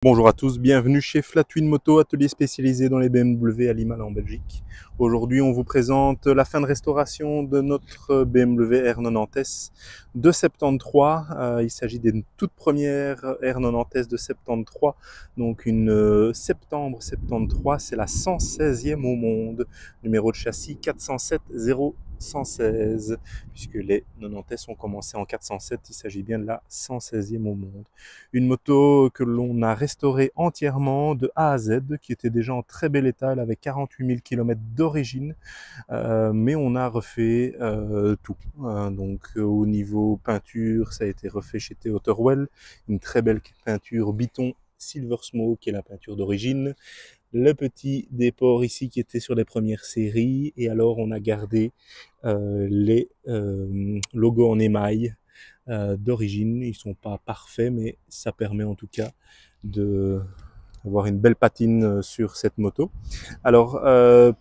Bonjour à tous, bienvenue chez Flatwin Moto, atelier spécialisé dans les BMW à Limal en Belgique. Aujourd'hui, on vous présente la fin de restauration de notre BMW R90S de 73. Il s'agit d'une toute première R90S de 73, donc une septembre 73, c'est la 116e au monde. Numéro de châssis 407 0116, puisque les 90S ont commencé en 407, il s'agit bien de la 116e au monde. Une moto que l'on a restaurée entièrement de A à Z, qui était déjà en très bel état. Elle avait 48 000 km d'origine, mais on a refait tout. Donc au niveau peinture, ça a été refait chez Theo Torwell, une très belle peinture Biton Silver Smoke, qui est la peinture d'origine. Le petit déport ici qui était sur les premières séries, et alors on a gardé les logos en émail d'origine. Ils sont pas parfaits, mais ça permet en tout cas d'avoir une belle patine sur cette moto. Alors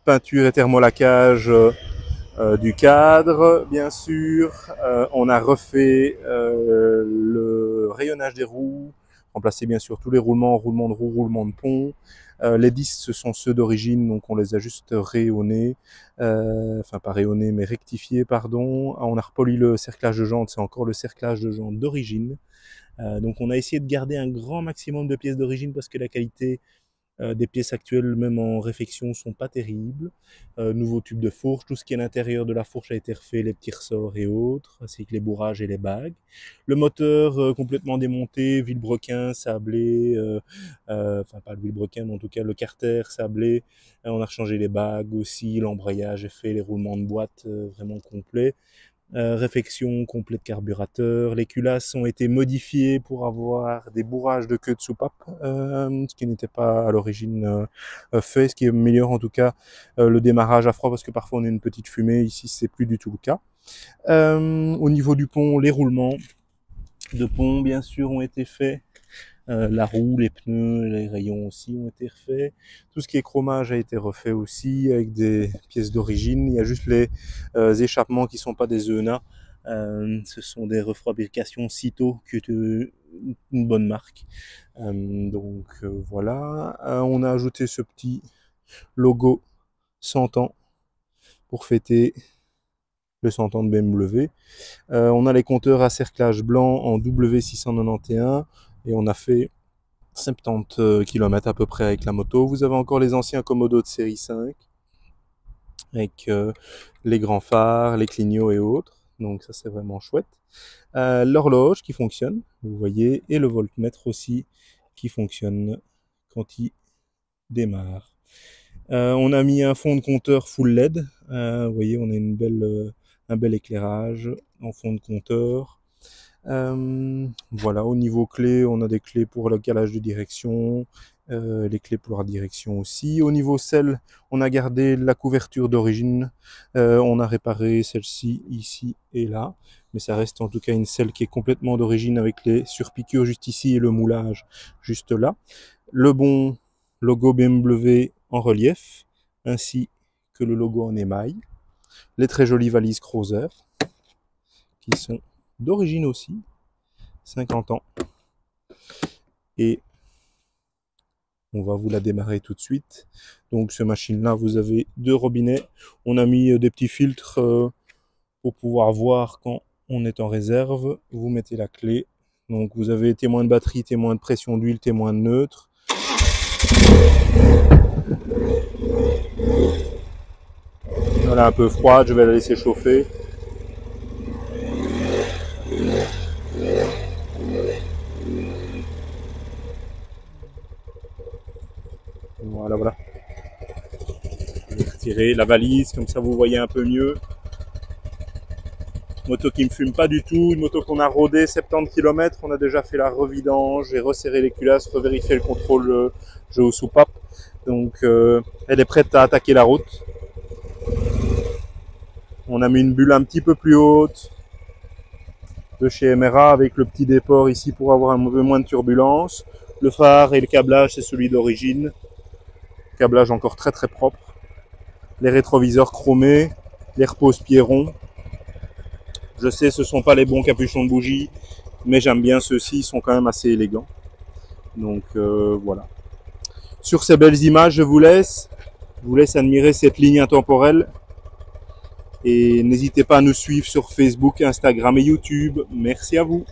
peinture et thermolaquage du cadre, bien sûr. On a refait le rayonnage des roues, remplacé bien sûr tous les roulements de roues, roulements de pont. Les disques, ce sont ceux d'origine, donc on les a juste rayonnés, enfin pas rayonnés, mais rectifiés, pardon. On a repoli le cerclage de jantes, c'est encore le cerclage de jantes d'origine. Donc on a essayé de garder un grand maximum de pièces d'origine parce que la qualité des pièces actuelles, même en réfection, sont pas terribles. Nouveau tube de fourche, tout ce qui est à l'intérieur de la fourche a été refait, les petits ressorts et autres, ainsi que les bourrages et les bagues. Le moteur complètement démonté, vilebrequin, sablé, enfin pas le vilebrequin, mais en tout cas le carter sablé. On a rechangé les bagues aussi, l'embrayage est fait, les roulements de boîte vraiment complets. Réfection complète de carburateur. Les culasses ont été modifiées pour avoir des bourrages de queue de soupape, ce qui n'était pas à l'origine fait, ce qui améliore en tout cas le démarrage à froid, parce que parfois on a une petite fumée. Ici, c'est plus du tout le cas. Au niveau du pont, les roulements de pont, bien sûr, ont été faits. La roue, les pneus, les rayons aussi ont été refaits. Tout ce qui est chromage a été refait aussi avec des pièces d'origine. Il y a juste les échappements qui sont pas des ENA. Ce sont des refabrications Cito, qui est une bonne marque. Donc voilà. On a ajouté ce petit logo 100 ans pour fêter le 100 ans de BMW. On a les compteurs à cerclage blanc en W691 et on a fait 70 km à peu près avec la moto. Vous avez encore les anciens Komodo de série 5 avec les grands phares, les clignots et autres. Donc ça, c'est vraiment chouette. L'horloge qui fonctionne, vous voyez, et le voltmètre aussi qui fonctionne quand il démarre. On a mis un fond de compteur full LED. Vous voyez, on a un bel éclairage en fond de compteur. Voilà, au niveau clé, on a des clés pour le calage de direction, les clés pour la direction aussi. Au niveau selle, on a gardé la couverture d'origine, on a réparé celle-ci ici et là, mais ça reste en tout cas une selle qui est complètement d'origine avec les surpiqûres juste ici et le moulage juste là. Le bon logo BMW en relief, ainsi que le logo en émail. Les très jolies valises Cruiser, qui sont d'origine aussi, 50 ans. Et on va vous la démarrer tout de suite. Donc ce machine-là, vous avez deux robinets. On a mis des petits filtres pour pouvoir voir quand on est en réserve. Vous mettez la clé. Donc vous avez témoin de batterie, témoin de pression d'huile, témoin de neutre. Elle est un peu froide, je vais la laisser chauffer. Voilà, voilà. Je vais retirer la valise, comme ça vous voyez un peu mieux. Moto qui ne fume pas du tout, une moto qu'on a rodée 70 km, on a déjà fait la revidange, j'ai resserré les culasses, revérifié le contrôle jeu aux soupapes. Donc elle est prête à attaquer la route. On a mis une bulle un petit peu plus haute de chez MRA avec le petit déport ici pour avoir un peu moins de turbulence. Le phare et le câblage, c'est celui d'origine. Câblage encore très très propre. Les rétroviseurs chromés, les repose-pieds ronds. Je sais, ce ne sont pas les bons capuchons de bougie, mais j'aime bien ceux-ci, ils sont quand même assez élégants. Donc voilà. Sur ces belles images, je vous laisse admirer cette ligne intemporelle. Et n'hésitez pas à nous suivre sur Facebook, Instagram et YouTube. Merci à vous.